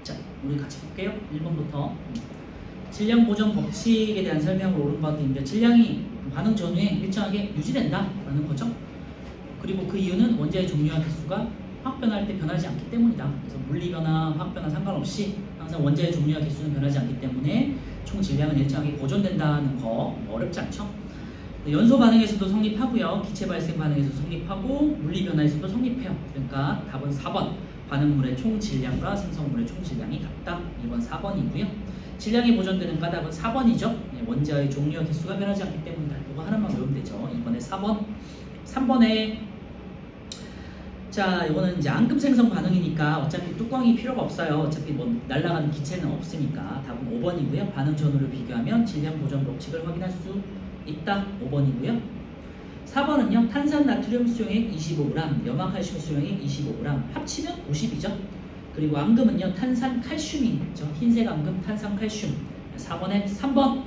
자, 우리 같이 볼게요. 1번부터. 질량 보정 법칙에 대한 설명을 오른 것 같은데 질량이 반응 전후에 일정하게 유지된다라는 거죠. 그리고 그 이유는 원자의 종류와 개수가 화학 변화할 때 변하지 않기 때문이다. 그래서 물리 변화, 화학 변화 상관없이 항상 원자의 종류와 개수는 변하지 않기 때문에 총 질량은 일정하게 보존된다는 거 어렵지 않죠? 연소 반응에서도 성립하고요. 기체 발생 반응에서도 성립하고 물리 변화에서도 성립해요. 그러니까 답은 4번. 반응물의 총 질량과 생성물의 총 질량이 같다. 2번 4번이고요. 질량이 보존되는 까닭은 4번이죠. 원자의 종류와 개수가 변하지 않기 때문이다. 이거 하나만 외우면 되죠. 이번에 4번. 3번에 자, 이거는 이제 앙금 생성 반응이니까 어차피 뚜껑이 필요가 없어요. 어차피 뭐 날아가는 기체는 없으니까 답은 5번이고요. 반응 전후를 비교하면 질량 보존 법칙을 확인할 수 있다. 5번이고요. 4번은요. 탄산 나트륨 수용액 25g, 염화칼슘 수용액 25g, 합치면 50이죠. 그리고 앙금은요. 탄산 칼슘이 있죠. 흰색 앙금 탄산 칼슘. 4번에 3번.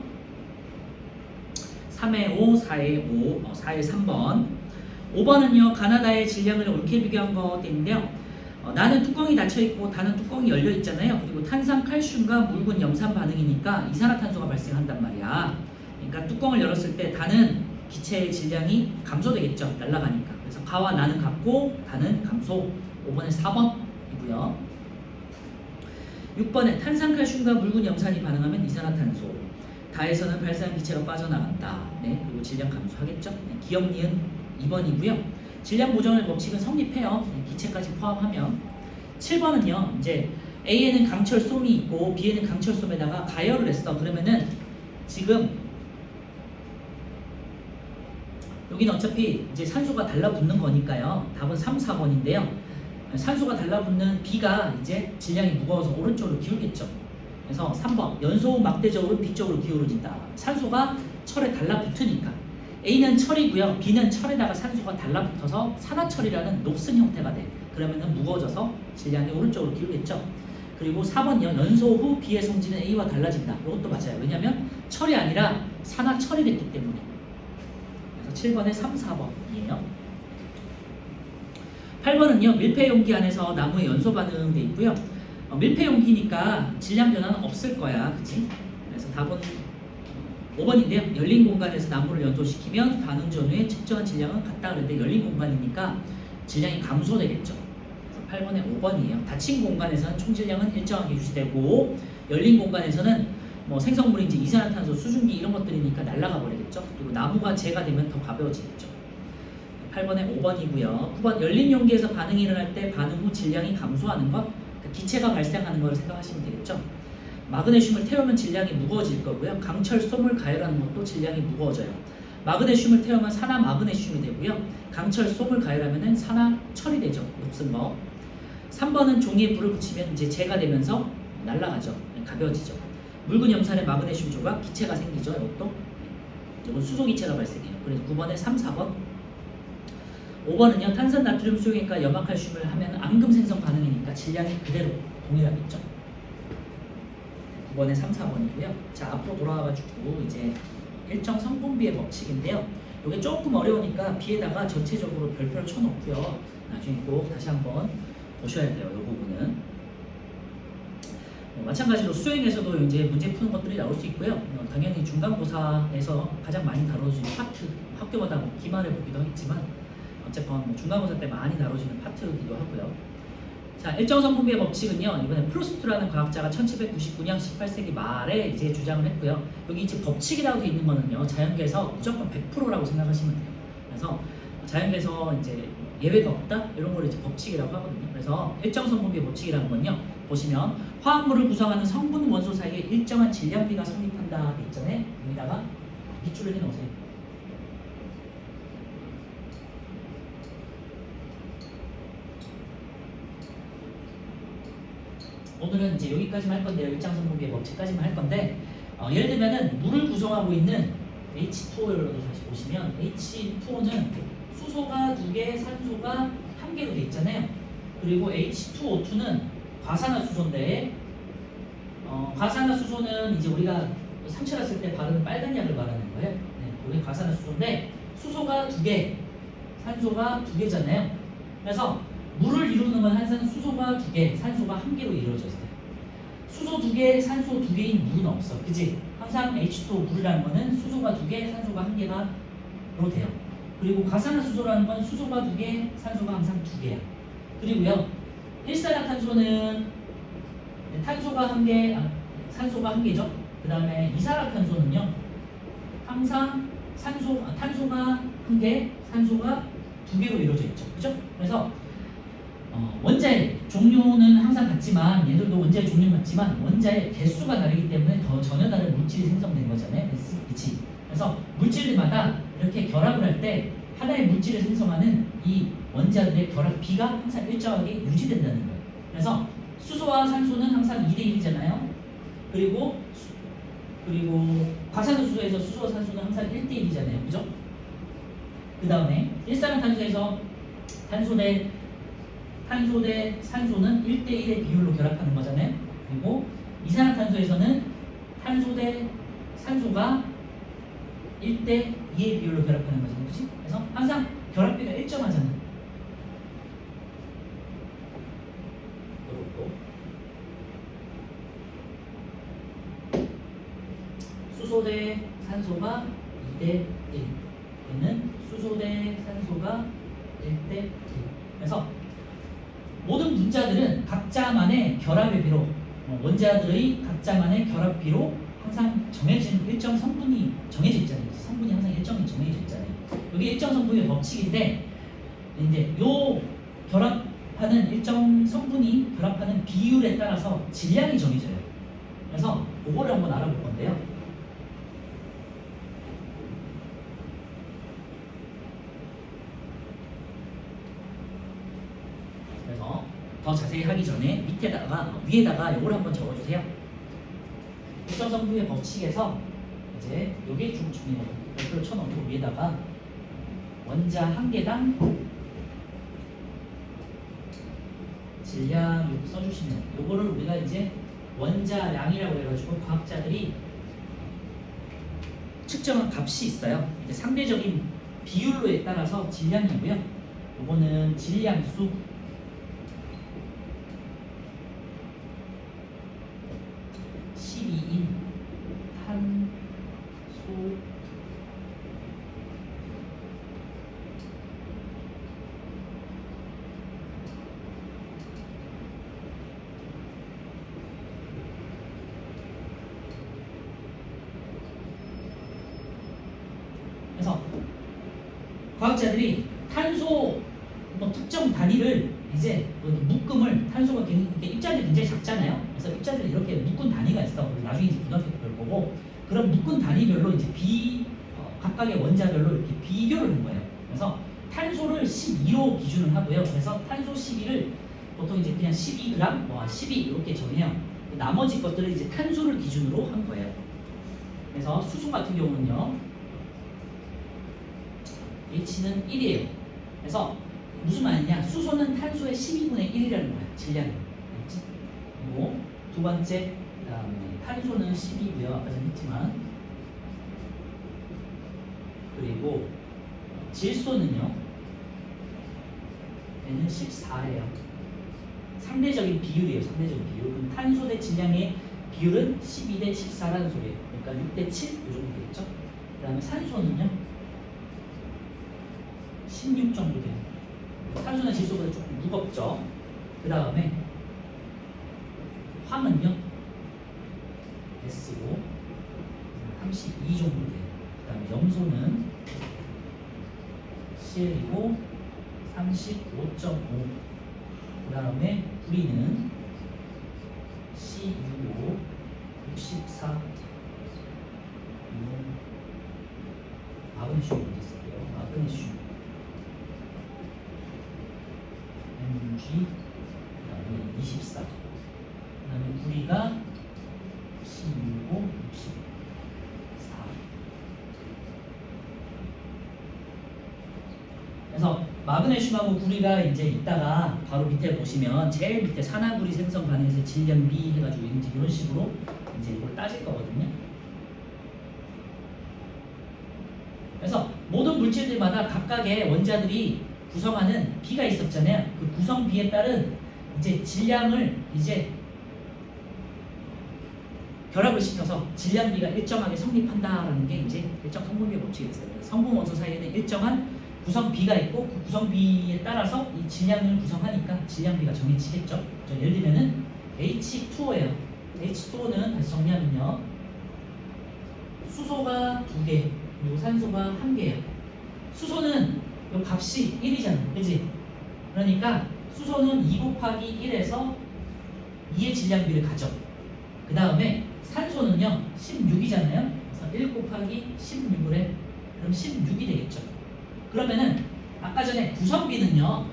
3에 5, 4에 5, 4에 3번. 5번은요. 가나다의 질량을 옳게 비교한 것인데요. 나는 뚜껑이 닫혀있고 다는 뚜껑이 열려있잖아요. 그리고 탄산 칼슘과 묽은 염산 반응이니까 이산화탄소가 발생한단 말이야. 그러니까 뚜껑을 열었을 때 다는 기체의 질량이 감소되겠죠. 날아가니까. 그래서 가와 나는 같고 다는 감소. 5번에 4번이고요. 6번에 탄산칼슘과 묽은 염산이 반응하면 이산화탄소. 다에서는 발생한 기체가 빠져나간다. 네, 그리고 질량 감소하겠죠. 네, 기억 니은 2번이고요. 질량 보정의 법칙은 성립해요. 네, 기체까지 포함하면. 7번은요. 이제 A에는 강철솜이 있고 B에는 강철솜에다가 가열을 했어. 그러면은 지금 여기는 어차피 이제 산소가 달라붙는 거니까요. 답은 3, 4번인데요. 산소가 달라붙는 B가 이제 질량이 무거워서 오른쪽으로 기울겠죠. 그래서 3번 연소 막대적으로 B쪽으로 기울어진다. 산소가 철에 달라붙으니까. A는 철이고요. B는 철에다가 산소가 달라붙어서 산화철이라는 녹슨 형태가 돼. 그러면은 무거워져서 질량이 오른쪽으로 기울겠죠. 그리고 4번요. 연소 후 B의 성질은 A와 달라진다. 이것도 맞아요. 왜냐하면 철이 아니라 산화철이 됐기 때문에. 7번에 3, 4번이에요. 8번은요. 밀폐 용기 안에서 나무의 연소 반응 돼 있고요. 밀폐 용기니까 질량 변화는 없을 거야. 그치? 그래서 답은 5번인데요. 열린 공간에서 나무를 연소시키면 반응 전후에 측정한 질량은 같다 그랬는데 열린 공간이니까 질량이 감소되겠죠. 그래서 8번에 5번이에요. 닫힌 공간에서는 총 질량은 일정하게 유지되고 열린 공간에서는 뭐 생성물인지 이산화탄소, 수증기 이런 것들이니까 날아가 버리겠죠. 그리고 나무가 재가 되면 더 가벼워지겠죠. 8번에 5번이고요. 9번 열린 용기에서 반응이 일어날 때 반응 후 질량이 감소하는 것. 그러니까 기체가 발생하는 걸 생각하시면 되겠죠. 마그네슘을 태우면 질량이 무거워질 거고요. 강철솜을 가열하는 것도 질량이 무거워져요. 마그네슘을 태우면 산화 마그네슘이 되고요. 강철솜을 가열하면 산화철이 되죠. 녹슨 거. 3번은 종이에 불을 붙이면 이제 재가 되면서 날아가죠. 가벼워지죠. 묽은 염산의 마그네슘 조각 기체가 생기죠. 이것도. 이건 수소 기체가 발생해요. 그래서 9번에 3, 4번. 5번은요. 탄산 나트륨 수용액과 염화칼슘을 하면 앙금 생성 반응이니까 질량이 그대로 동일하겠죠. 9번에 3, 4번이고요. 자, 앞으로 돌아와가지고 이제 일정 성분비의 법칙인데요. 이게 조금 어려우니까 B에다가 전체적으로 별표를 쳐놓고요. 나중에 꼭 다시 한번 보셔야 돼요. 이 부분은. 마찬가지로 수행에서도 이제 문제 푸는 것들이 나올 수 있고요. 당연히 중간고사에서 가장 많이 다뤄지는 파트, 학교마다 뭐 기말해 보기도 하겠지만 어쨌건 뭐 중간고사 때 많이 다뤄지는 파트이기도 하고요. 자, 일정 성분비의 법칙은요. 이번에 프루스트라는 과학자가 1799년 18세기 말에 이제 주장을 했고요. 여기 이제 법칙이라고 돼 있는 거는요. 자연계에서 무조건 100%라고 생각하시면 돼요. 그래서 자연계에서 이제 예외가 없다? 이런 걸 이제 법칙이라고 하거든요. 그래서 일정 성분비의 법칙이라는 건요. 보시면 화합물을 구성하는 성분 원소 사이에 일정한 질량비가 성립한다 돼 있잖아요. 여기다가 밑줄을 해놓으세요. 오늘은 이제 여기까지만 할 건데요. 일정 성분비의 법칙까지만 할 건데 예를 들면은 물을 구성하고 있는 H2O를 다시 보시면 H2O는 수소가 2개, 산소가 1개로 돼 있잖아요. 그리고 H2O2는 과산화수소인데 과산화수소는 이제 우리가 상처 났을 때 바르는 빨간 약을 말하는 거예요. 네, 이게 과산화수소인데 수소가 2개, 산소가 2개잖아요. 그래서 물을 이루는 건 항상 수소가 2개, 산소가 1개로 이루어져 있어요. 수소 2개, 산소 2개인 물은 없어. 그지? 항상 H2O 물이라는 거는 수소가 2개, 산소가 1개가로 돼요. 그리고 가산화수소라는 건 수소가 2개, 산소가 항상 2개야. 그리고요, 일산화탄소는 탄소가 1개, 산소가 1개죠. 그 다음에 이산화탄소는요, 항상 탄소가 1개, 산소가 2개로 이루어져 있죠. 그죠? 그래서 원자의 종류는 항상 같지만 얘들도 원자의 종류는 같지만 원자의 개수가 다르기 때문에 더 전혀 다른 물질이 생성된 거잖아요. 그치? 그래서 물질들마다 이렇게 결합을 할 때 하나의 물질을 생성하는 이 원자들의 결합 비가 항상 일정하게 유지된다는 거예요. 그래서 수소와 산소는 항상 2대 1이잖아요. 그리고 과산화수소에서 수소와 산소는 항상 1대 1이잖아요. 그죠? 그 다음에 일산화탄소에서 탄소 대 산소는 1대 1의 비율로 결합하는 거잖아요. 그리고 이산화탄소에서는 탄소 대 산소가 1대 2의 비율로 결합하는 거잖아요. 그치? 그래서 항상 결합비가 일정하잖아. 이것도 수소 대 산소가 2대 1. 얘는 수소 대 산소가 1대 1. 그래서 모든 분자들은 각자만의 결합의 비로 원자들의 각자만의 결합비로 항상 정해진 일정 성분이 정해져 있잖아요. 성분이 항상 일정이 정해져 있잖아요. 여기 일정 성분의 법칙인데 이제 요 결합하는 일정 성분이 결합하는 비율에 따라서 질량이 정해져요. 그래서 그거를 한번 알아볼 건데요. 그래서 더 자세히 하기 전에 위에다가 이걸 한번 적어주세요. 일정 성분의 법칙에서 이제 요게 중요해요. 별표를 쳐놓고 위에다가 원자 한 개당 질량 이렇게 써주시면 요거를 우리가 이제 원자량이라고 해가지고 과학자들이 측정한 값이 있어요. 이제 상대적인 비율로에 따라서 질량이고요. 요거는 질량수 12인 탄소 그래서 과학자들이 탄소 특정 단위를 이제 묶음을 탄소가 입자들이 굉장히 작잖아요. 그래서 입자들이 이렇게 묶은 단위가 있어. 나중에 이제 고등학교 때 볼 거고 그런 묶은 단위별로 이제 각각의 원자별로 이렇게 비교를 한 거예요. 그래서 탄소를 12로 기준을 하고요. 그래서 탄소 12를 보통 이제 그냥 12g, 12 이렇게 정해요. 나머지 것들을 이제 탄소를 기준으로 한 거예요. 그래서 수소 같은 경우는요, H는 1이에요. 그래서 무슨 말이냐? 수소는 탄소의 12분의 1이라는 거야. 질량이. 그리고 두 번째, 그다음에 탄소는 10이고요. 아까 전에 했지만. 그리고 질소는요. 얘는 14예요. 상대적인 비율이에요. 상대적인 비율. 그럼 탄소 대 질량의 비율은 12 대 14라는 소리예요. 그러니까 6 대 7 이 정도 되겠죠. 그다음에 산소는요. 16 정도 돼요. 탄소나 질소보다 조금 무겁죠. 그 다음에 황은요 S고 32 정도 돼요. 그 다음에 염소는 CL이고 35.5. 그 다음에 구리는 C6고 64. 마그네슘 어디 있을게요? 마그네슘 Mg 그다음에 24. 그다음에 구리가 16고 64. 그래서 마그네슘하고 구리가 이제 있다가 바로 밑에 보시면 제일 밑에 산화구리 생성 반응에서 질량 B 해가지고 이제 이런 식으로 이제 이걸 따질 거거든요. 그래서 모든 물질들마다 각각의 원자들이 구성하는 비가 있었잖아요. 그 구성 비에 따른 이제 질량을 이제 결합을 시켜서 질량비가 일정하게 성립한다라는 게 이제 일정 성분비의 법칙이 됐어요. 성분 원소 사이에는 일정한 구성 B가 있고 그 구성 B에 따라서 이 질량을 구성하니까 질량비가 정해지겠죠. 예를 들면은 H2O예요. H2O는 다시 정리하면요. 수소가 2개, 그리고 산소가 1개예요. 수소는 이 값이 1이잖아. 그지? 그러니까 수소는 2 곱하기 1에서 2의 질량비를 가져. 그 다음에 산소는요 16이잖아요. 그래서 1 곱하기 16을 해. 그럼 16이 되겠죠. 그러면은 아까 전에 구성비는요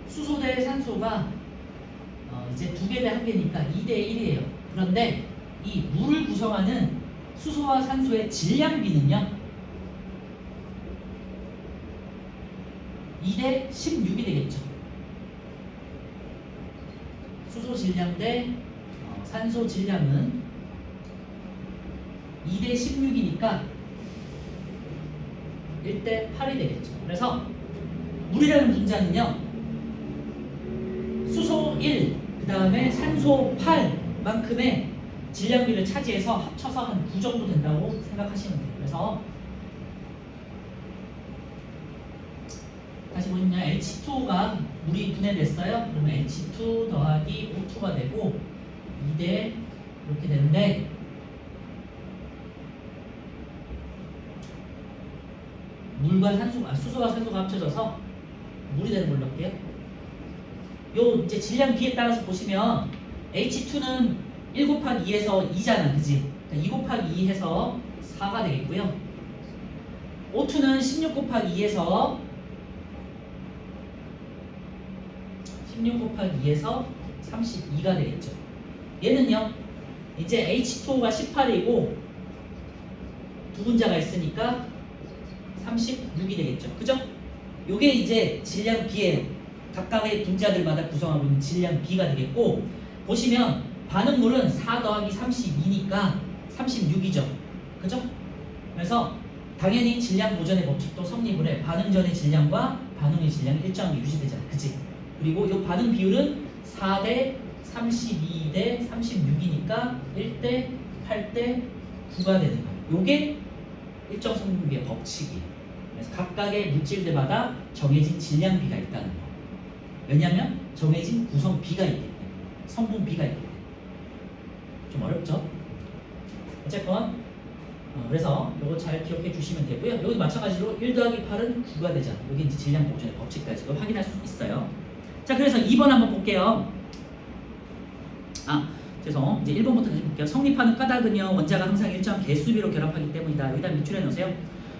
수소 대 산소가 이제 2개 대 1개니까 2대 1이에요. 그런데 이 물을 구성하는 수소와 산소의 질량비는요 2대 16이 되겠죠. 수소 질량 대 산소 질량은 2대 16이니까 1대 8이 되겠죠. 그래서 물이라는 분자는요 수소 1, 그 다음에 산소 8만큼의 질량비를 차지해서 합쳐서 한 9 정도 된다고 생각하시면 돼요. 그래서 다시 보시면 H2O가 물이 분해됐어요. 그러면 H2 더하기 O2가 되고 2대 이렇게 되는데 물과 산소가 수소와 산소가 합쳐져서 물이 되는 걸로 할게요. 요 이제 질량 B에 따라서 보시면 H2는 1 곱하기 2에서 2잖아, 그지? 그러니까 2 곱하기 2 해서 4가 되겠고요. O2는 16 곱하기 2에서 16 곱하기 2에서 32가 되겠죠. 얘는요, 이제 H2O가 18이고 두 분자가 있으니까 36이 되겠죠. 그죠? 요게 이제 질량 B의 각각의 분자들마다 구성하고 있는 질량 B가 되겠고, 보시면 반응물은 4 더하기 32니까 36이죠. 그죠? 그래서 당연히 질량 보전의 법칙도 성립을 해. 반응 전의 질량과 반응 후의 질량이 일정하게 유지되잖아. 그치? 그리고 이 반응 비율은 4대 32대 36이니까 1대 8대 9가 되는 거예요. 요게 일정 성분비의 법칙이에요. 그래서 각각의 물질들마다 정해진 질량비가 있다는 거. 왜냐하면 정해진 구성 B가 있기 때문에, 성분 B가 있기 때문에. 좀 어렵죠? 어쨌건 그래서 이거 잘 기억해 주시면 되고요. 여기 마찬가지로 1 더하기 8은 9가 되잖아. 여기 이제 질량 보존의 법칙까지도 확인할 수 있어요. 자, 그래서 2번 한번 볼게요. 죄송. 이제 1번부터 다시 볼게요. 성립하는 까닭은요, 원자가 항상 일정 개수비로 결합하기 때문이다. 여기다 밑줄에 넣으세요.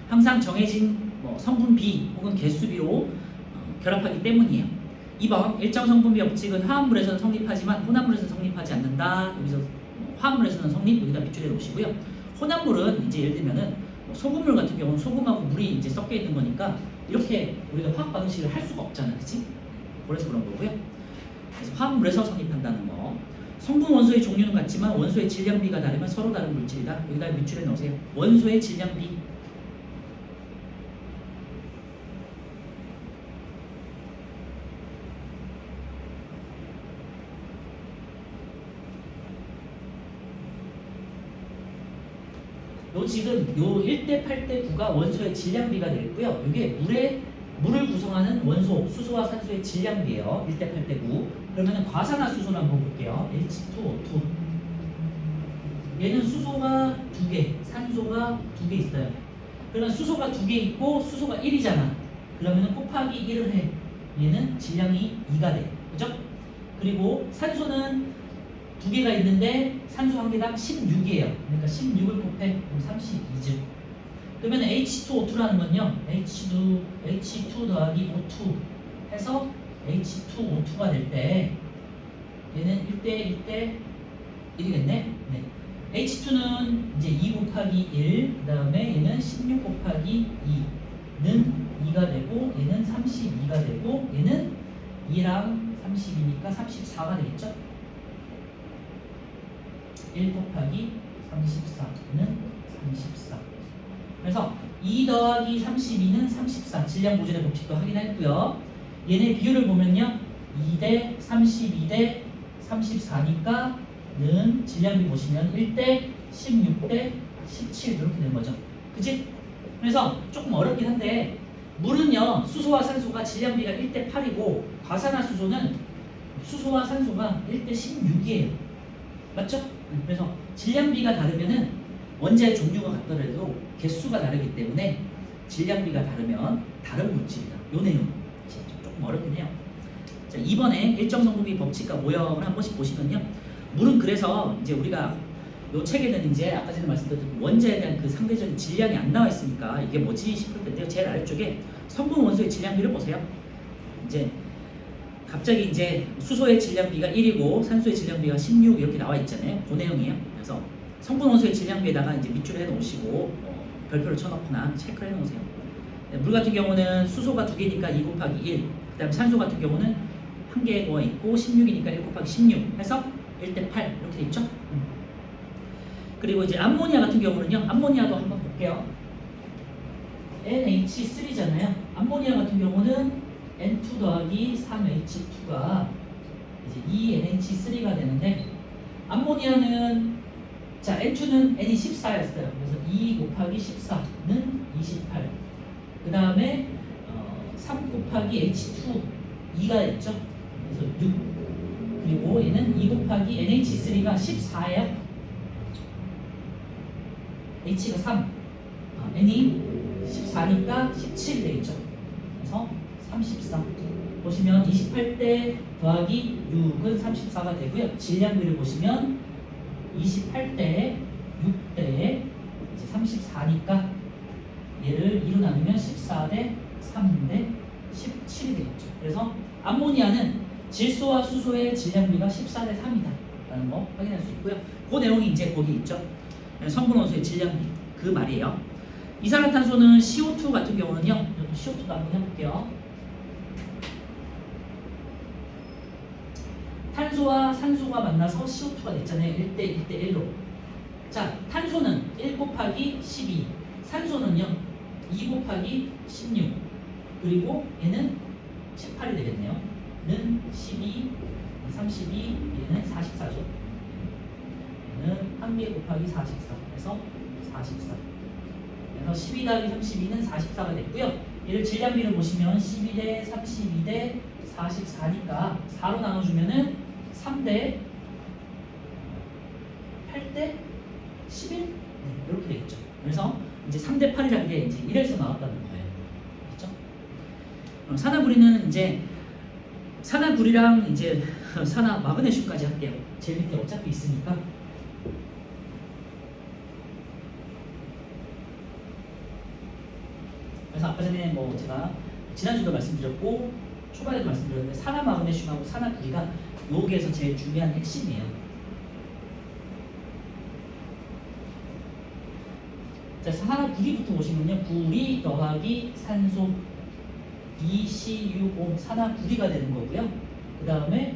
항상 정해진 성분 B 혹은 개수비로 결합하기 때문이에요. 2번 일정 성분비 법칙은 화합물에서는 성립하지만 혼합물에서는 성립하지 않는다. 여기서 화합물에서는 성립, 여기다 밑줄에 놓으시고요. 혼합물은 이제 예를 들면은 소금물 같은 경우는 소금하고 물이 이제 섞여 있는 거니까 이렇게 우리가 화학 반응식을 할 수가 없잖아, 그렇지? 그래서 그런 거고요. 그래서 화합물에서 성립한다는 거. 성분 원소의 종류는 같지만 원소의 질량비가 다르면 서로 다른 물질이다. 여기다 밑줄에 넣으세요. 원소의 질량비. 요 지금 요 1대 8대 9가 원소의 질량비가 되겠고요. 이게 물을 구성하는 원소, 수소와 산소의 질량비예요. 1대 8대 9. 그러면 과산화수소를 한번 볼게요. H2O2. 얘는 수소가 2개, 산소가 2개 있어요. 그러면 수소가 2개 있고 수소가 1이잖아. 그러면 곱하기 1을 해. 얘는 질량이 2가 돼. 그죠? 그리고 산소는 2개가 있는데 산소 한 개당 16이에요. 그러니까 16을 곱해. 그럼 32죠. 그러면 H2O2라는 건요, H2 더하기 O2 해서 H2O2가 될 때 얘는 1대 1이겠네. 네. H2는 이제 2 곱하기 1, 그 다음에 얘는 16 곱하기 2는 2가 되고, 얘는 32가 되고, 얘는 2랑 32니까 34가 되겠죠? 1 곱하기 34는 34. 그래서 2 더하기 32는 34. 질량 보존의 법칙도 확인했고요. 얘네 비율을 보면요, 2대 32대 34니까는 질량비 보시면 1대 16대 17 이렇게 되는 거죠. 그치? 그래서 조금 어렵긴 한데 물은요 수소와 산소가 질량비가 1대 8이고 과산화수소는 수소와 산소가 1대 16이에요. 맞죠? 그래서 질량비가 다르면은 원자의 종류가 같더라도 개수가 다르기 때문에 질량비가 다르면 다른 물질이다. 요 내용 조금 어렵긴 해요. 자, 이번에 일정성분비 법칙과 모형을 한 번씩 보시면요. 물은 그래서 이제 우리가 요 책에는 이제 아까 전에 말씀드렸던 원자에 대한 그 상대적인 질량이 안 나와 있으니까 이게 뭐지 싶을 텐데요. 제일 아래쪽에 성분 원소의 질량비를 보세요. 이제 갑자기 이제 수소의 질량비가 1이고 산소의 질량비가 16 이렇게 나와 있잖아요. 그 내용이에요. 그래서 성분 원소의 질량비에다가 이제 밑줄을 해 놓으시고 별표를 쳐놓거나 체크를 해 놓으세요. 물 같은 경우는 수소가 2개니까 2 곱하기 1, 그 다음에 산소 같은 경우는 1개가 있고 16이니까 1 곱하기 16 해서 1대 8 이렇게 돼 있죠. 그리고 이제 암모니아 같은 경우는요. 암모니아도 한번 볼게요. NH3잖아요. 암모니아 같은 경우는 N2 더하기 3H2가 이제 2NH3가 되는데 암모니아는 자 N2는 N이 14였어요. 그래서 2 곱하기 14는 28. 그 다음에 3 곱하기 H2 2가 있죠. 그래서 6. 그리고 얘는 2 곱하기 NH3가 14예요. H가 3, N이 14니까 17 되겠죠. 그래서 34. 보시면 28대 더하기 6은 34가 되고요. 질량비를 보시면 28대 6대 이제 34니까 얘를 2로 나누면 14대 3대 17이 되겠죠. 그래서 암모니아는 질소와 수소의 질량비가 14대 3이다 라는 거 확인할 수 있고요. 그 내용이 이제 거기 있죠. 성분 원소의 질량비 그 말이에요. 이산화탄소는 CO2 같은 경우는요. CO2도 한번 해볼게요. 탄소와 산소가 만나서 CO2가 됐잖아요. 1대 1로. 자, 탄소는 1 곱하기 12, 산소는요 2 곱하기 16, 그리고 얘는 18이 되겠네요. 는 12, 32, 얘는 44죠. 얘는 1개 곱하기 44 해서 44. 그래서 12 더하기 32는 44가 됐고요. 얘를 질량비를 보시면 12대 32대 44니까 4로 나눠주면은 3대 8대 11 이렇게 되겠죠. 그래서 이제 3대 8이라는 게 이제 1에서 나왔다는 거예요. 그렇죠? 그럼 산화구리는 이제 산화구리랑 이제 산화 마그네슘까지 할게요. 제일 밑에 어차피 있으니까. 그래서 아까 전에 뭐 제가 지난주도 말씀드렸고 초반에도 말씀드렸는데 산화 마그네슘하고 산화 구리가 여기에서 제일 중요한 핵심이에요. 자, 산화 구리부터 보시면요. 구리 더하기 산소 2C6O 산화 구리가 되는 거고요. 그 다음에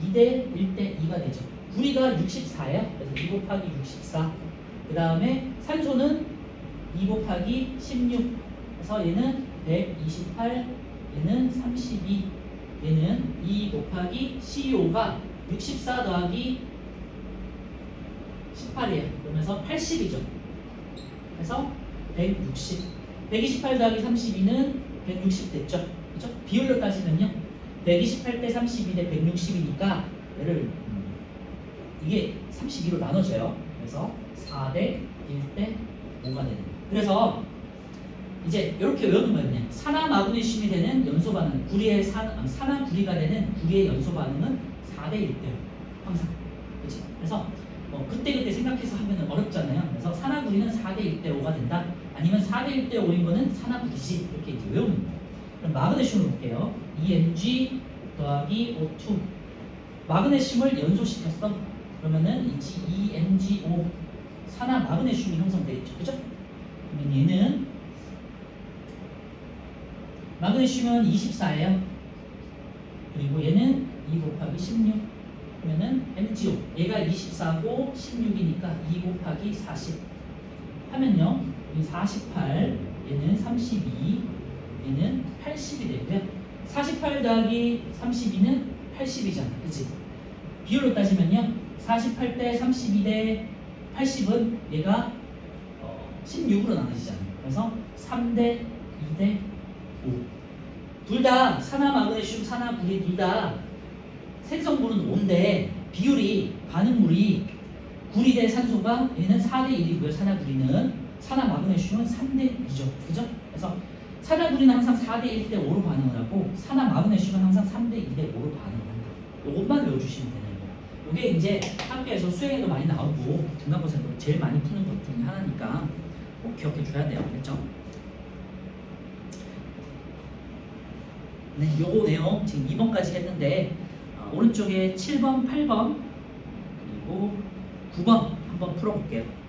2대 1대 2가 되죠. 구리가 64예요. 그래서 2 곱하기 64. 그 다음에 산소는 2 곱하기 16. 그래서 얘는 128, 얘는 32, 얘는 2 곱하기 CO5가 64 더하기 18이에요. 그러면서 80이죠. 그래서 160. 128 더하기 32는 160 됐죠. 그렇죠? 비율로 따지면요. 128대 32대 160이니까 얘를 이게 32로 나눠져요. 그래서 4대 1대 5가 되는 거예요. 그래서 이제 이렇게 외우는 거예요. 산화 마그네슘이 되는 연소 반응, 구리의 산화 구리가 되는 구리의 연소 반응은 4대 1대요. 항상. 그렇지? 그래서 그때 생각해서 하면 어렵잖아요. 그래서 산화 구리는 4대 1대 5가 된다. 아니면 4대 1대 5인 거는 산화 구리지. 이렇게 이제 외우는 거예요. 그럼 마그네슘을 볼게요. EMG 더하기 O2. 마그네슘을 연소시켰어. 그러면은 EMGO 산화 마그네슘이 형성되겠죠. 그죠? 그러면 얘는 마그네슘은 24예요. 그리고 얘는 2 곱하기 16. 그러면은 MgO 얘가 24고 16이니까 2 곱하기 40 하면요. 여기 48, 얘는 32, 얘는 80이 되고요. 48 더하기 32는 80이잖아. 그치? 비율로 따지면요. 48대 32대 80은 얘가 16으로 나눠지잖아요. 그래서 3대 2대 5. 둘 다 산화 마그네슘, 산화 구리 둘 다 생성물은 5인데 비율이 반응물이 구리 대 산소가 얘는 4대 1이고요. 산화 구리는 산화 마그네슘은 3대 2죠. 그죠? 그래서 산화 구리는 항상 4대 1대 5로 반응을 하고 산화 마그네슘은 항상 3대 2대 5로 반응을 한다. 이것만 외워주시면 되는 거예요. 이게 이제 학교에서 수행에도 많이 나오고 중간고사에도 제일 많이 푸는 것 중에 하나니까 꼭 기억해 줘야 돼요. 알겠죠? 네, 요거 내용 지금 2번까지 했는데 오른쪽에 7번, 8번 그리고 9번 한번 풀어볼게요.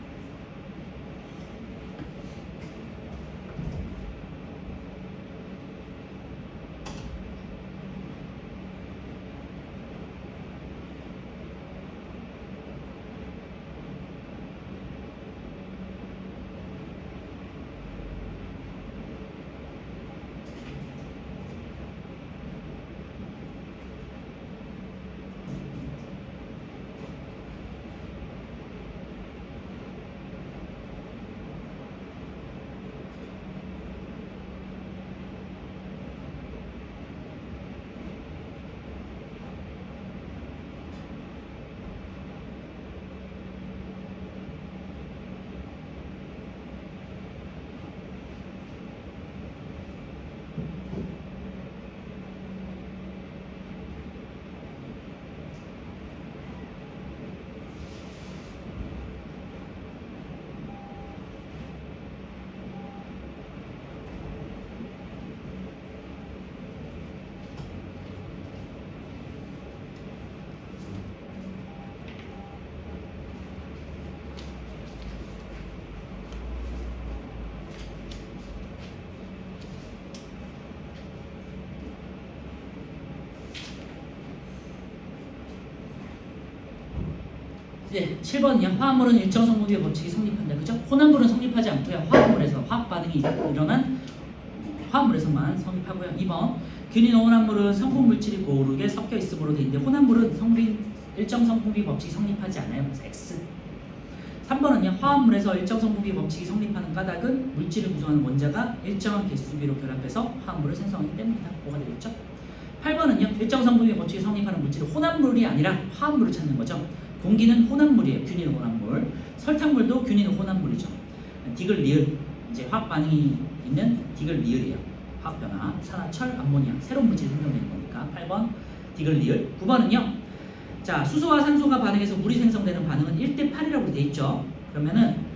이제 7번이요. 화합물은 일정 성분비의 법칙이 성립한다. 그죠? 혼합물은 성립하지 않고요. 화합물에서 화학 반응이 일어난 화합물에서만 성립하고요. 2번 균인 혼합물은 성분 물질이 고르게 섞여 있으므로 돼 있는데 혼합물은 일정 성분비 법칙이 성립하지 않아요. 그래서 X. 3번은요. 화합물에서 일정 성분비 법칙이 성립하는 까닭은 물질을 구성하는 원자가 일정한 개수비로 결합해서 화합물을 생성하기 때문이다. 뭐가 되겠죠? 8번은요. 일정 성분비 법칙이 성립하는 물질은 혼합물이 아니라 화합물을 찾는 거죠. 공기는 혼합물이에요. 균일 혼합물. 설탕물도 균일 혼합물이죠. 디글 리을 이제 화학 반응이 있는 디글 리을이에요. 화학 변화, 산화철, 암모니아 새로운 물질이 생성되는 거니까 8번 디글 리을. 9번은요. 자, 수소와 산소가 반응해서 물이 생성되는 반응은 1대 8이라고 돼 있죠. 그러면은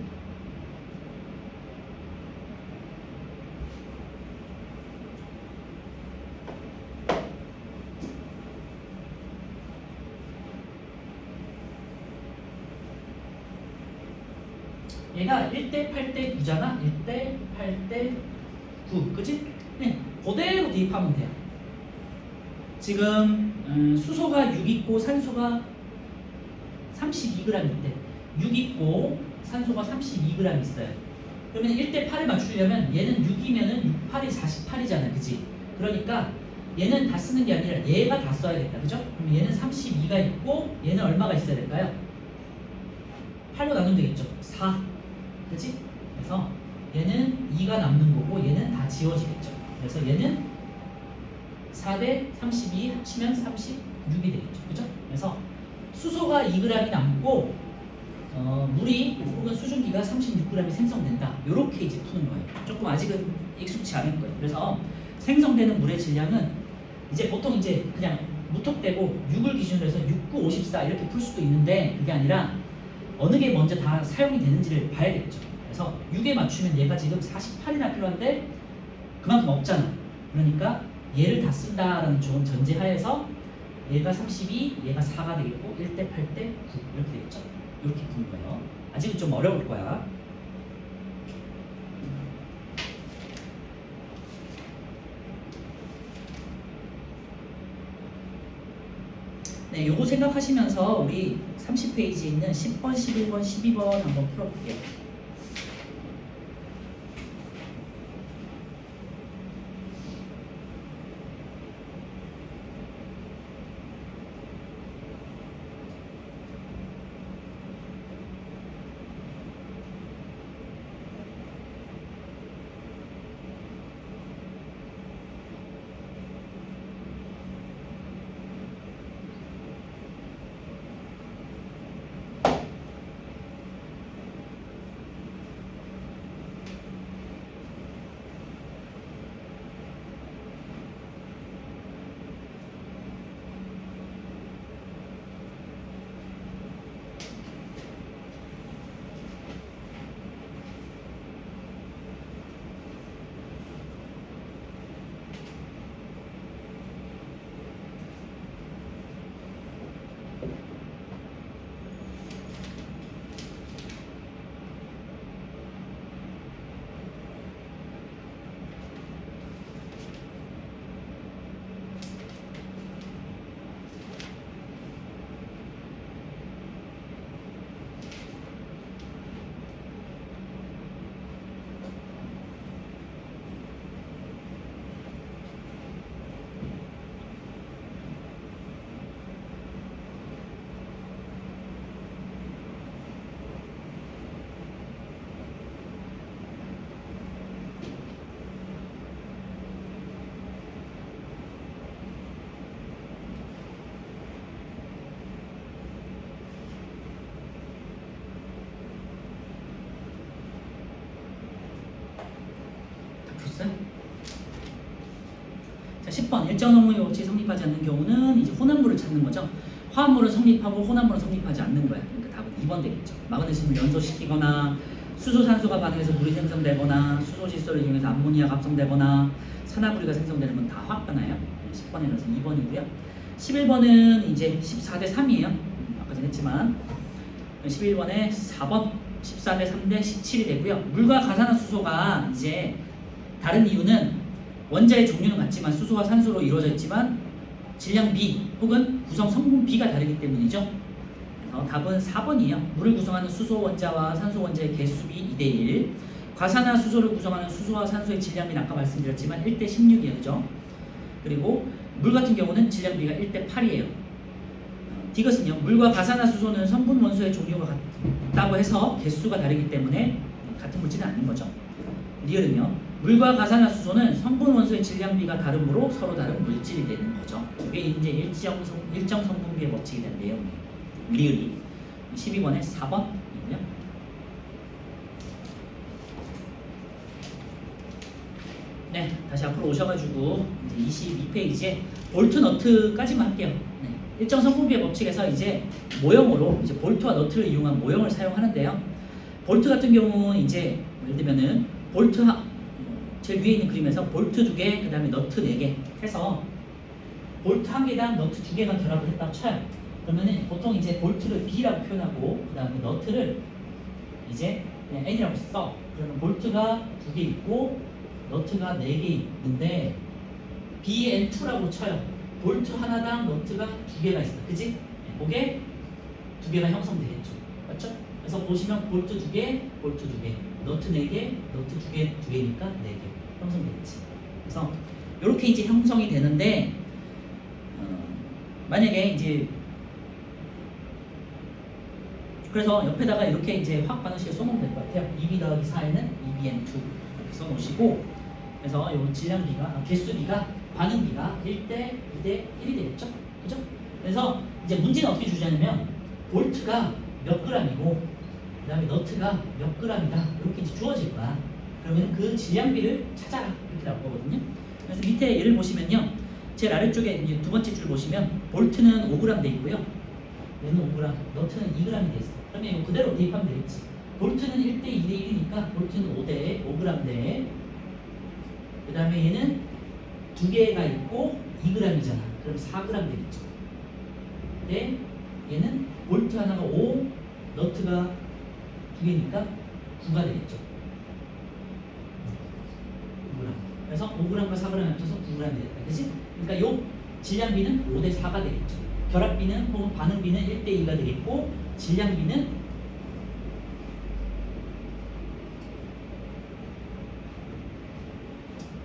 얘가 1대 8대 9잖아. 1대 8대 9. 그치? 네. 그대로 대입하면 돼요. 지금 수소가 6 있고 산소가 32g 있대. 6 있고 산소가 32g 있어요. 그러면 1대 8을 맞추려면 얘는 6이면은 6, 8이 48이잖아. 그치? 그러니까 얘는 다 쓰는 게 아니라 얘가 다 써야겠다. 그죠? 그럼 얘는 32가 있고 얘는 얼마가 있어야 될까요? 8로 나누면 되겠죠. 4. 그치? 그래서 얘는 2가 남는 거고 얘는 다 지워지겠죠. 그래서 얘는 4대 32 합치면 36이 되겠죠. 그죠? 그래서 수소가 2g이 남고 물이 혹은 수증기가 36g이 생성된다. 이렇게 이제 푸는 거예요. 조금 아직은 익숙치 않을 거예요. 그래서 생성되는 물의 질량은 이제 보통 이제 그냥 무턱대고 6을 기준으로 해서 6, 9, 54 이렇게 풀 수도 있는데 그게 아니라 어느 게 먼저 다 사용이 되는지를 봐야겠죠. 그래서 6에 맞추면 얘가 지금 48이나 필요한데 그만큼 없잖아. 그러니까 얘를 다 쓴다라는 좋은 전제하에서 얘가 32, 얘가 4가 되겠고 1대 8대 9 이렇게 되겠죠. 이렇게 푸는 거예요. 아직은 좀 어려울 거야. 네, 요거 생각하시면서 우리 30페이지에 있는 10번, 11번, 12번 한번 풀어볼게요. 자, 10번 일정 성분의 법칙이 성립하지 않는 경우는 이제 혼합물을 찾는 거죠. 화합물은 성립하고 혼합물은 성립하지 않는 거야. 그러니까 답은 2번 되겠죠. 마그네슘을 연소시키거나 수소 산소가 반응해서 물이 생성되거나 수소 질소를 이용해서 암모니아가 합성되거나 산화물이가 생성되는 건 다 화학변화예요. 10번이라서 2번이고요. 11번은 이제 14대 3이에요. 아까 전에 했지만 11번에 4번 14대 3대 17이 되고요. 물과 가산화수소가 이제 다른 이유는 원자의 종류는 같지만 수소와 산소로 이루어져 있지만 질량 B 혹은 구성 성분 B가 다르기 때문이죠. 그래서 답은 4번이에요. 물을 구성하는 수소 원자와 산소 원자의 개수비 2대1. 과산화수소를 구성하는 수소와 산소의 질량비는 아까 말씀드렸지만 1대 16이에요. 그죠? 그리고 물 같은 경우는 질량비가 1대 8이에요. 디귿은요. 물과 가산화수소는 성분 원소의 종류가 같다고 해서 개수가 다르기 때문에 같은 물질은 아닌 거죠. 리을은요. 물과 가산화수소는 성분 원소의 질량비가 다르므로 서로 다른 물질이 되는 거죠. 이게 이제 일정 성분비의 법칙이 된 내용이에요. 리을이 12번에 4번이고요. 네, 다시 앞으로 오셔가지고 이제 22페이지에 볼트 너트까지만 할게요. 네, 일정 성분비의 법칙에서 이제 모형으로 이제 볼트와 너트를 이용한 모형을 사용하는데요. 볼트 같은 경우는 이제 예를 들면은 볼트 제일 위에 있는 그림에서 볼트 2개, 그 다음에 너트 4개 해서 볼트 1개당 너트 2개가 결합을 했다고 쳐요. 그러면은 보통 이제 볼트를 B라고 표현하고 그 다음에 너트를 이제 그냥 N이라고 써. 그러면 볼트가 2개 있고 너트가 4개 있는데 BN2라고 쳐요. 볼트 하나당 너트가 2개가 있어. 그지? 그게 2개가 형성되겠죠. 맞죠? 그래서 보시면 볼트 2개, 볼트 2개, 너트 4개, 너트 2개, 2개니까 4개 형성되겠지. 그래서 이렇게 이제 형성이 되는데 만약에 이제 그래서 옆에다가 이렇게 이제 화학 반응식을 써놓으면 될 것 같아요. 2B 더하기 4에는 2BN2 이렇게 써놓으시고 그래서 이 질량비가 개수비가 반응비가 1대 2대 1이 되겠죠. 그죠? 그래서 이제 문제는 어떻게 주자냐면 볼트가 몇 g이고 그 다음에 너트가 몇 g이다 이렇게 이제 주어질 거야. 그러면 그 질량비를 찾아라 이렇게 나올 거거든요. 그래서 밑에 예를 보시면요. 제일 아래쪽에 이제 두 번째 줄 보시면 볼트는 5g 돼 있고요. 얘는 5g, 너트는 2g이 돼 있어. 그러면 이거 그대로 대입하면 되겠지. 볼트는 1대 2대 1이니까 볼트는 5g 대 그 다음에 얘는 2개가 있고 2g이잖아. 그럼 4g 되겠죠. 근데 얘는 볼트 하나가 5, 너트가 2개니까 9가 되겠죠. 9g. 그래서 5g과 4g이 합쳐서 9g이 됐다. 그치? 그러니까 요 질량비는 5대 4가 되겠죠. 결합비는 혹은 반응비는 1대 2가 되겠고 질량비는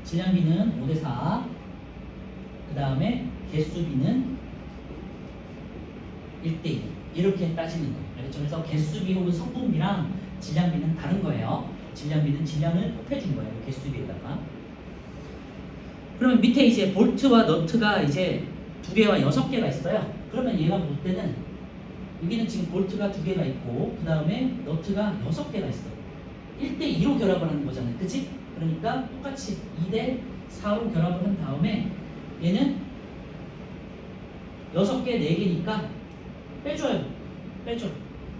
질량비는 5대 4. 그 다음에 개수비는 1대 2. 이렇게 따지는 거예요. 알겠죠? 그래서 개수비 혹은 성분비랑 질량비는 다른 거예요. 질량비는 질량을 곱해준 거예요. 개수비에다가. 그러면 밑에 이제 볼트와 너트가 이제 2개와 6개가 있어요. 그러면 얘가 볼 때는 여기는 지금 볼트가 2개가 있고 그 다음에 너트가 6개가 있어. 1대 2로 결합을 하는 거잖아요. 그치? 그러니까 똑같이 2대 4로 결합을 한 다음에 얘는 6개, 4개니까 빼줘요. 빼줘.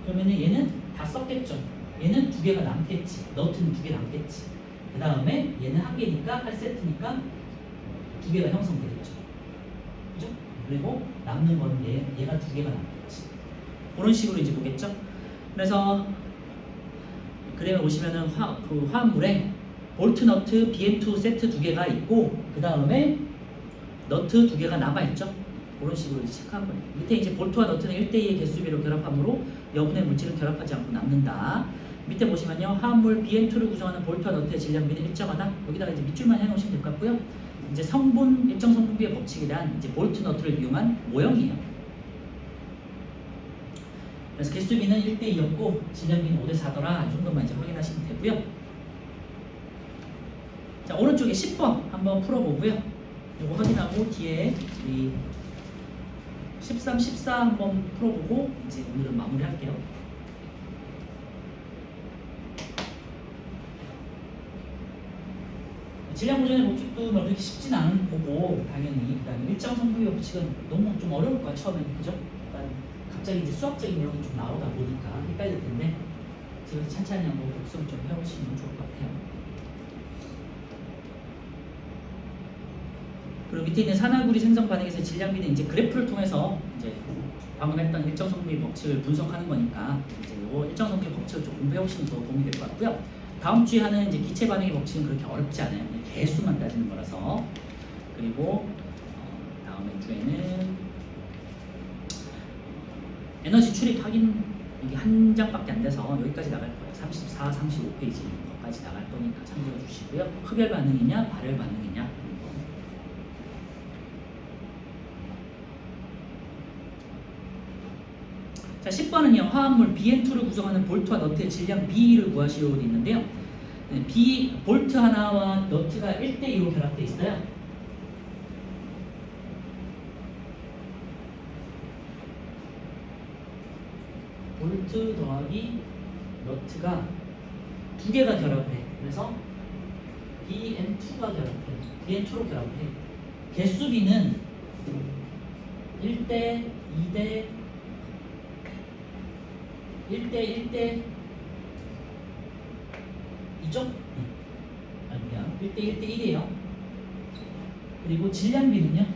그러면 얘는 다 썼겠죠. 얘는 2개가 남겠지. 너트는 2개 남겠지. 그 다음에 얘는 1개니까 한 세트니까 2개가 형성되겠죠. 그죠? 그리고 남는 거는 얘가 2개가 남겠지. 그런 식으로 이제 보겠죠. 그래서 그림에 보시면은 화합물에 볼트 너트 BN2 세트 2개가 있고 그 다음에 너트 2개가 남아있죠. 그런 식으로 이제 체크한 거예요. 밑에 이제 볼트와 너트는 1대2의 개수비로 결합하므로 여분의 물질은 결합하지 않고 남는다. 밑에 보시면요. 화합물 BN2를 구성하는 볼트와 너트의 질량비는 일정하다. 여기다가 이제 밑줄만 해놓으시면 될 것 같고요. 이제 일정 성분비의 법칙이란 이제 볼트 너트를 이용한 모형이에요. 그래서 개수비는 1대 2였고 질량비는 5대 4더라. 이 정도만 이제 확인하시면 되고요. 자, 오른쪽에 10번 한번 풀어보고요. 이거 확인하고 뒤에 우리 13, 14 한번 풀어보고 이제 오늘은 마무리할게요. 질량 보존의 법칙도 뭐 그렇게 쉽진 않은 거고 당연히 일단 일정 성분의 법칙은 너무 좀 어려울 거야 처음에는 그죠? 일단 갑자기 이제 수학적인 내용이 좀 나오다 보니까 헷갈릴 텐데 지금 찬찬히 한번 복습 좀 해오시면 좋을 것 같아요. 그리고 밑에 있는 산화구리 생성 반응에서 질량비는 이제 그래프를 통해서 이제 방금 했던 일정 성분의 법칙을 분석하는 거니까 이제 요 일정 성분의 법칙을 좀 공부해 오시면 더 도움이 될 것 같고요. 다음 주에 하는 이제 기체 반응의 법칙은 그렇게 어렵지 않아요. 그냥 개수만 따지는 거라서. 그리고 다음 주에는 에너지 출입 확인 이게 한 장밖에 안 돼서 여기까지 나갈 거예요. 34, 35페이지까지 나갈 거니까 참고해 주시고요. 흡열 반응이냐, 발열 반응이냐. 자, 10번은요. 화합물 BN2를 구성하는 볼트와 너트의 질량 B를 구하시오 되어 있는데요. 볼트 하나와 너트가 1대2로 결합되어 있어요. 볼트 더하기 너트가 두 개가 결합해. 그래서 BN2가 결합해. BN2로 결합해. 개수비는 1대 2대 1대 2죠? 아니야. 1대 1이에요. 그리고 질량비는요.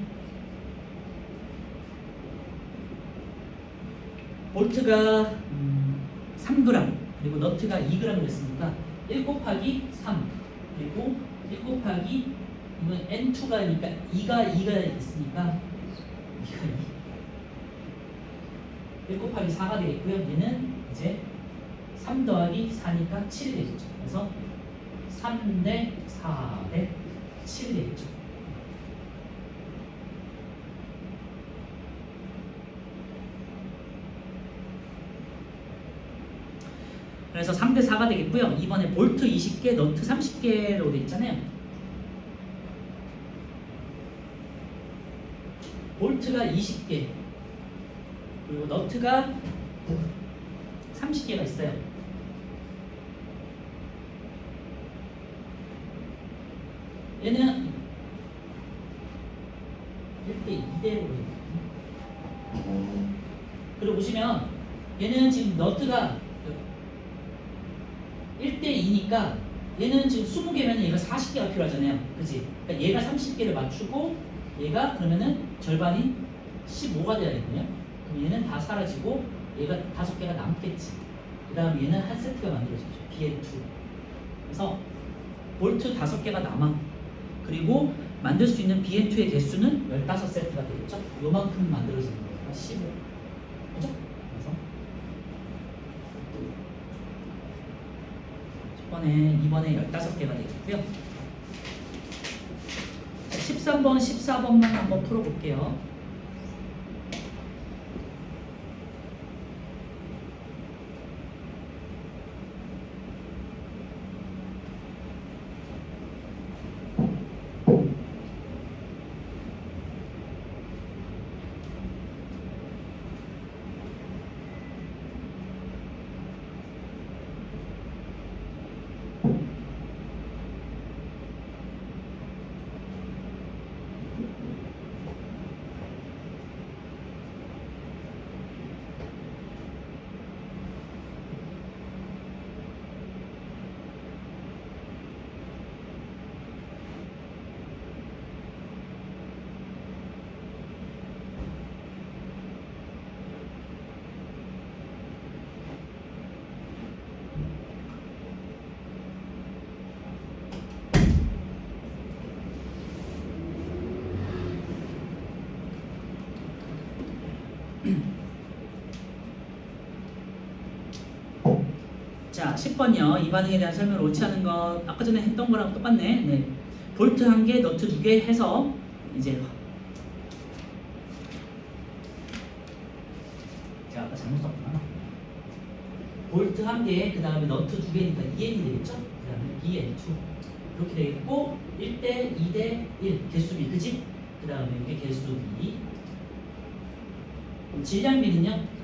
볼트가 3g 그리고 너트가 2g 됐으니까 1 곱하기 3 그리고 1 곱하기 이건 N2가니까 2가 있으니까 2가 1 곱하기 4가 되겠고요. 얘는 이제 3 더하기 4니까 7이 되겠죠. 그래서 3대 4대 7이 되겠죠. 그래서 3대 4가 되겠고요. 이번에 볼트 20개, 너트 30개로 되어 있잖아요. 볼트가 20개, 그리고 너트가 30개가 있어요. 얘는 1대 2대로 그리고 보시면 얘는 지금 너트가 1대2니까 얘는 지금 20개면 얘가 40개가 필요하잖아요. 그치? 그러니까 얘가 30개를 맞추고 얘가 그러면은 절반인 15가 돼야겠네요. 그럼 얘는 다 사라지고 얘가 5개가 남겠지. 그 다음 얘는 한 세트가 만들어지죠. BN2. 그래서 볼트 5개가 남아. 그리고 만들 수 있는 BN2의 개수는 15세트가 되겠죠. 요만큼 만들어지는 거예요. 15. 그죠? 이번에 15개가 되겠고요. 13번, 14번만 한번 풀어볼게요. 자, 10번요. 이 반응에 대한 설명을 옳지 않은 것 아까 전에 했던 거랑 똑같네. 네. 볼트 1개, 너트 2개 해서 이제 제가 아까 잘못 썼구나. 볼트 1개, 그 다음에 너트 2개니까 2n이 되겠죠? 그 다음에 BN2 이렇게 되겠고 1대 2대 1 개수비, 그지? 그 다음에 이게 개수비. 질량비는요?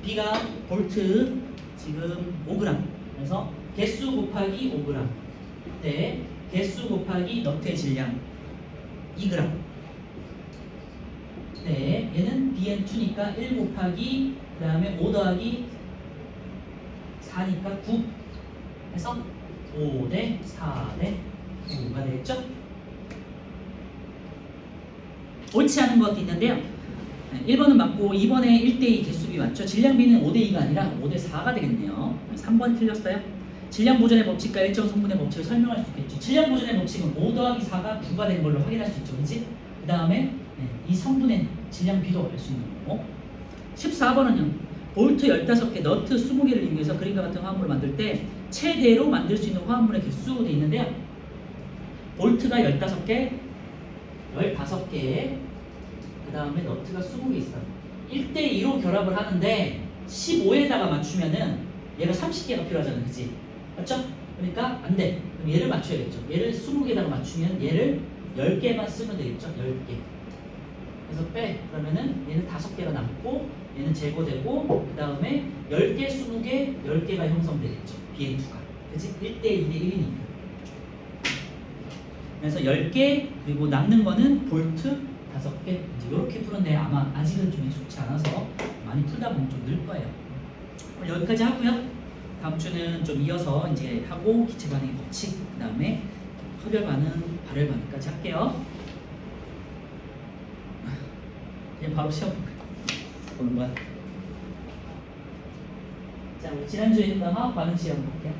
B가 볼트 지금 5g, 그래서 개수 곱하기 5g, 네, 개수 곱하기 너트의 질량 2g. 네, 얘는 BN2니까 1 곱하기 그 다음에 5 더하기 4니까 9 해서 5 대 4 대 9가 되겠죠? 옳지 않은 것도 있는데요. 1번은 맞고 2번에 1대2 개수비 맞죠? 질량비는 5대2가 아니라 5대4가 되겠네요. 3번 틀렸어요. 질량 보존의 법칙과 일정 성분의 법칙을 설명할 수 있겠죠. 질량 보존의 법칙은 5 더하기 4가 9가 된 걸로 확인할 수 있죠. 그렇지? 그 다음에 이 성분의 질량비도 알 수 있는 거고. 14번은요. 볼트 15개, 너트 20개를 이용해서 그림과 같은 화합물을 만들 때 최대로 만들 수 있는 화합물의 개수 돼 있는데요. 볼트가 15개, 15개, 그 다음에 너트가 20개 있어요. 1대2로 결합을 하는데 15에다가 맞추면은 얘가 30개가 필요하잖아, 그치? 맞죠? 그러니까 안 돼. 그럼 얘를 맞춰야겠죠. 얘를 20개에다가 맞추면 얘를 10개만 쓰면 되겠죠? 10개. 그래서 빼. 그러면은 얘는 5개가 남고 얘는 제거되고 그 다음에 10개, 20개, 10개가 형성되겠죠. BN2가. 그치? 1대 2대 1이니까. 그래서 10개 그리고 남는 거는 볼트 5개 이제 이렇게 푸는데 아마 아직은 좀 익숙치 않아서 많이 풀다 보면 좀 늘 거예요. 여기까지 하고요. 다음 주는 좀 이어서 이제 하고 기체 반응의 법칙 그 다음에 흡열 반응, 발열 반응까지 할게요. 이제 바로 시험 보는 거야. 자, 우리 지난주에 했던 화학 반응 시험 볼게요.